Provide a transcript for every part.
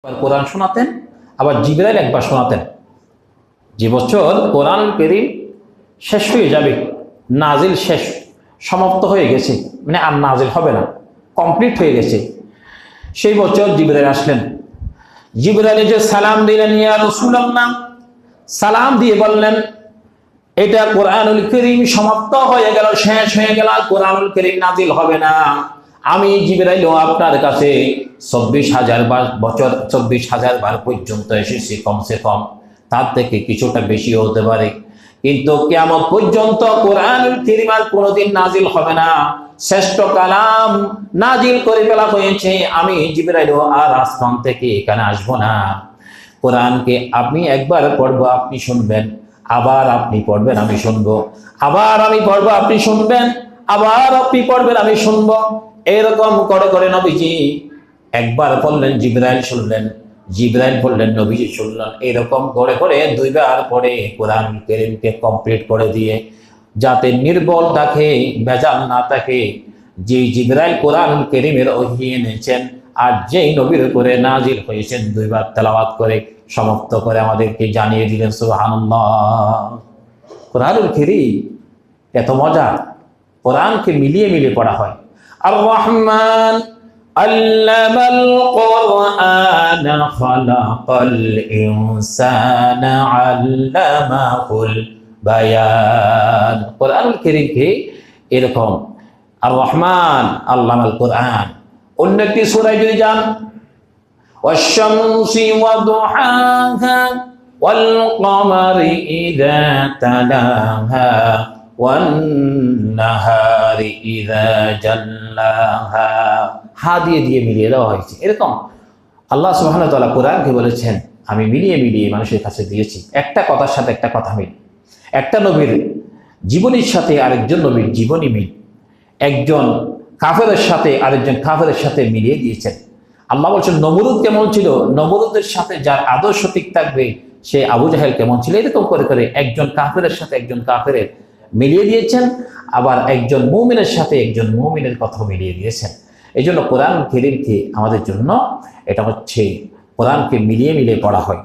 কোরআন শোনাতেন, আবার জিবরাইল একবার শোনাতেন। যে বছর কোরআন কারীম শেষ হয়ে যাবে, নাজিল শেষ সমাপ্ত হয়ে গেছে, মানে আর নাজিল হবে না, কমপ্লিট হয়ে গেছে, সেই বছর জিবরাইল আসলেন। জিবরাইল যে সালাম দিলেন, ইয়া রাসূলুল্লাহ, সালাম দিয়ে বললেন এটা কোরআনুল কারীম সমাপ্ত হয়ে গেল, শেষ হয়ে গেল, কোরআনুল কারীম নাজিল হবে না। আমি জিবরাইল আপনার কাছে 24,000 বছর 24,000 বার পর্যন্ত এসেছি, কমসে কম, তার থেকে কিছুটা বেশি হতে পারে, কিন্তু কিয়ামত পর্যন্ত কোরআনুল কারীম আর কোনোদিন নাজিল হবে না। শ্রেষ্ঠ কালাম নাজিল করে ফেলা হয়েছে, আমি জিবরাইল আর আসমান থেকে এখানে আসবো না। কোরআনকে আপনি একবার পড়বো, আপনি শুনবেন, আবার আপনি পড়বেন, আমি শুনবো, আবার আমি পড়বো, আপনি শুনবেন, আবার আপনি পড়বেন, আমি শুনবো। এরকম করে করে নবীজি একবার পড়লেন, জিবরাইল শুনলেন, জিবরাইল পড়লেন, নবীজি শুনলেন, এরকম করে করে দুইবার পড়ে কোরআন কারীমকে কমপ্লিট করে দিয়ে, যাতে নির্বল থাকে, বেজাল না থাকে। যে জিবরাইল কোরআন কারীমের ওহী এনেছেন আর যেই নবীর উপরে নাজিল হয়েছেন, দুইবার তেলাওয়াত করে সমাপ্ত করে আমাদেরকে জানিয়ে দিলেন। সুবহানাল্লাহ। কোরআনুল কারীম এত মজা, কোরআনকে মিলিয়ে মিলিয়ে পড়া হয়। আর রহমান আল্লামাল কোরআন খালাকাল ইনসানা আল্লামাহুল বায়ান। কোরআনুল কারীমকে এরকম আর রহমান আল্লামাল কোরআন। অন্য একটি সূরায় যদি যান, ওয়াশ-শামসি ওয়া-দুহাহা ওয়াল-কমারি ইযা তালাহা ওয়ান-নাহারি ইযা জাল্লাহা। হা দিয়ে দিয়ে মিলিয়ে দেওয়া হয়েছে। এরকম আল্লাহ সুবহানাহু ওয়া তাআলা কোরআনকে বলেছেন আমি মিলিয়ে মিলিয়ে মানুষের কাছে দিয়েছি, একটা কথার সাথে একটা কথা মিল, একটা নবীর জীবনীর সাথে আরেকজন নবীর জীবনী মিল, একজন কাফেরের সাথে আরেকজন কাফেরের সাথে মিলিয়ে দিয়েছেন। আল্লাহ বলছেন নমরুদ কেমন ছিল, নমরুদের সাথে যার আদর্শ ঠিক থাকবে সে আবু জাহেল কেমন ছিল। এরকম করে করে একজন কাফেরের সাথে একজন কাফেরের মিলিয়ে দিয়েছেন, আবার একজন মুমিনের সাথে একজন মুমিনের কথা মিলিয়ে দিয়েছেন। এই জন্য কোরআন কারীমকে আমাদের জন্য এটা হচ্ছে কোরআনকে মিলিয়ে মিলিয়ে পড়া হয়।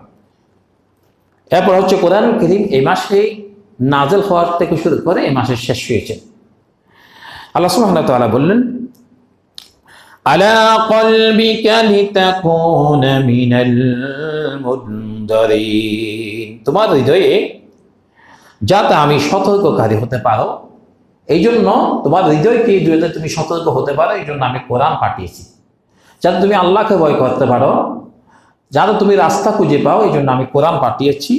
এরপর হচ্ছে কোরআন কারীম এই মাসে নাজিল হওয়ার থেকে শুরু করে এই মাসে শেষ হয়েছে। আল্লাহ সুবহানাহু ওয়া তাআলা বললেন আলা কলবিকা লিতাকুনা মিনাল মুনদারিন, তোমার হৃদয়ে যাতে আমি সতর্ককারী হতে পারো, এই জন্য তোমার হৃদয়কে যাতে তুমি সতর্ক হতে পারো, এই জন্য আমি কোরআন পাঠিয়েছি। যাতে তুমি আল্লাহকে ভয় করতে পারো, যাতে তুমি রাস্তা খুঁজে পাও, এই জন্য আমি কোরআন পাঠিয়েছি।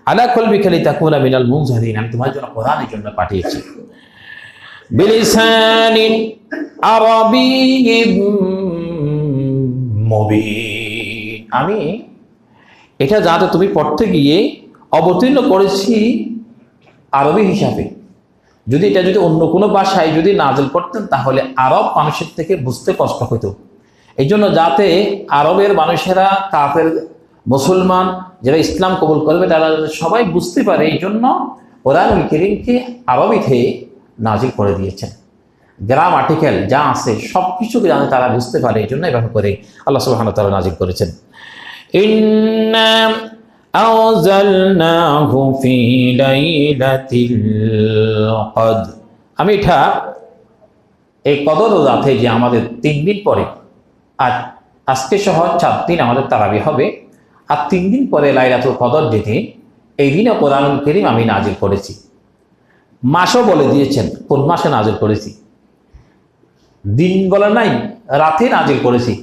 আলা কলবিকা লিতাকুনা মিনাল মুনজারিন, আমি তোমার জন্য কোরআন এই জন্য পাঠিয়েছি। বিলিসানিন আরাবিয়্যিন মুবিন, আমি এটা যাতে তুমি পড়তে গিয়ে অবতীর্ণ করেছি আরবি হিসাবে। যদি এটা যদি অন্য কোনো ভাষায় যদি নাজিল করতেন তাহলে আরব মানুষের থেকে বুঝতে কষ্ট হতো। এই জন্য যাতে আরবের মানুষেরা, কাফের মুসলমান যারা ইসলাম কবুল করবে তারা সবাই বুঝতে পারে, এই জন্য কোরআনুল কারীমকে আরবিতে নাজিল করে দিয়েছেন। গ্রাম আর্টিকেল যা আছে সব কিছু জানে তারা বুঝতে পারে, এই জন্য এভাবে করে আল্লাহ সুবহানাহু ওয়া তাআলা নাজিল করেছেন। ইন্না আনজালনাহু ফি লাইলাতিল কদর, আমি এটা এই কদর রাতে যে আমাদের 3 দিন পরে, আর আজকে সহ 4 দিন আমাদের তারাবি হবে, আর 3 দিন পরে লাইলাতুল কদর যেতে, এই দিনে কোরআনুল কারীম আমি নাজিল করেছি। মাসও বলে দিয়েছেন কোন মাসে নাজিল করেছি, দিন বলে নাই, রাতে নাজিল করেছি।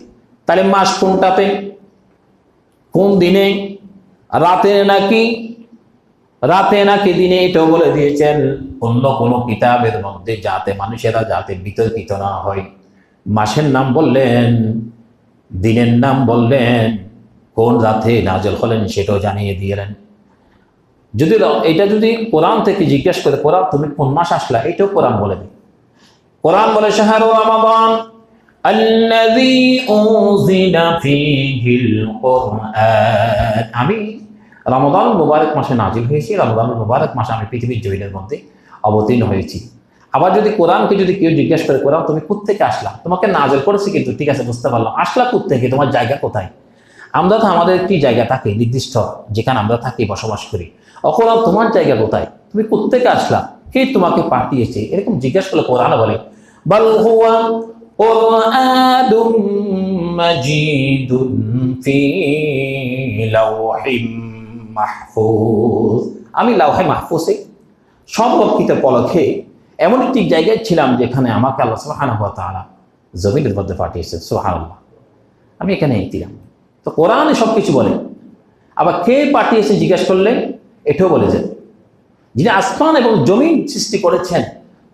তাহলে মাস কোনটাতে, কোন দিনে, রাতে নাকি দিনে, এটাও বলে দিয়েছেন অন্য কোনো কিতাবের মধ্যে, যাতে মানুষেরা যাতে বিতর্কিত না হয়। মাসের নাম বললেন, দিনের নাম বললেন, কোন রাতে নাজিল হলেন সেটাও জানিয়ে দিলেন। যদি এটা যদি কোরআন থেকে জিজ্ঞেস করে কোরআন তুমি কোন মাস আসলা, এটাও কোরআন বলে দেয়। কোরআন বলে শাহরু রমাদান আল্লাযী উনজিলা ফীহিল কুরআন, আমি রমাদান মুবারক মাসে নাজিল হয়েছি, রমাদান মুবারক মাসে আমি পৃথিবীর জমিনের মধ্যে অবতীর্ণ হয়েছি। আবার যদি কোরআনকে যদি কেউ জিজ্ঞেস করে কোরআন তুমি কোত্থেকে আসলা, তোমাকে নাজিল করেছি কিন্তু ঠিক আছে বুঝতে পারলাম, আসলা কোত্থেকে, তোমার জায়গা কোথায়, আমরা তো আমাদের একটি জায়গা থাকে নির্দিষ্ট, যেখানে আমরা থাকি, বসবাস করি। অকল তোমার জায়গা কোথায়, তুমি কোত্থেকে আসলা, কে তোমাকে পাঠিয়েছে, এরকম জিজ্ঞাসা করলে কোরআন বলে বাল হুয়া কুরআনুম মাজিদুন ফি লাওহিম মাহফুজ। আমি লাওহে মাহফুজে সংরক্ষিত পলকে এমন একটি জায়গায় ছিলাম যেখানে আমাকে আল্লাহ সুবহানাহু ওয়া তাআলা জমিনের মধ্যে পাঠিয়েছেন। সুবহানাল্লাহ, আমি এখানেই ছিলাম। তো কোরআনে সবকিছু বলে। আবার কে পাঠিয়েছে জিজ্ঞেস করলে এটাও বলেছেন, যিনি আসমান এবং জমিন সৃষ্টি করেছেন,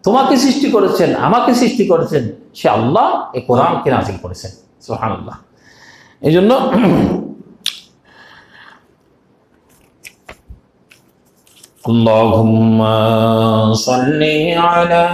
তোমাকে সৃষ্টি করেছেন, আমাকে সৃষ্টি করেছেন, সে আল্লাহ এই কোরআনকে নাযিল করেছেন। সুবহানাল্লাহ। এই জন্য আল্লাহুম্মা সাল্লি আলা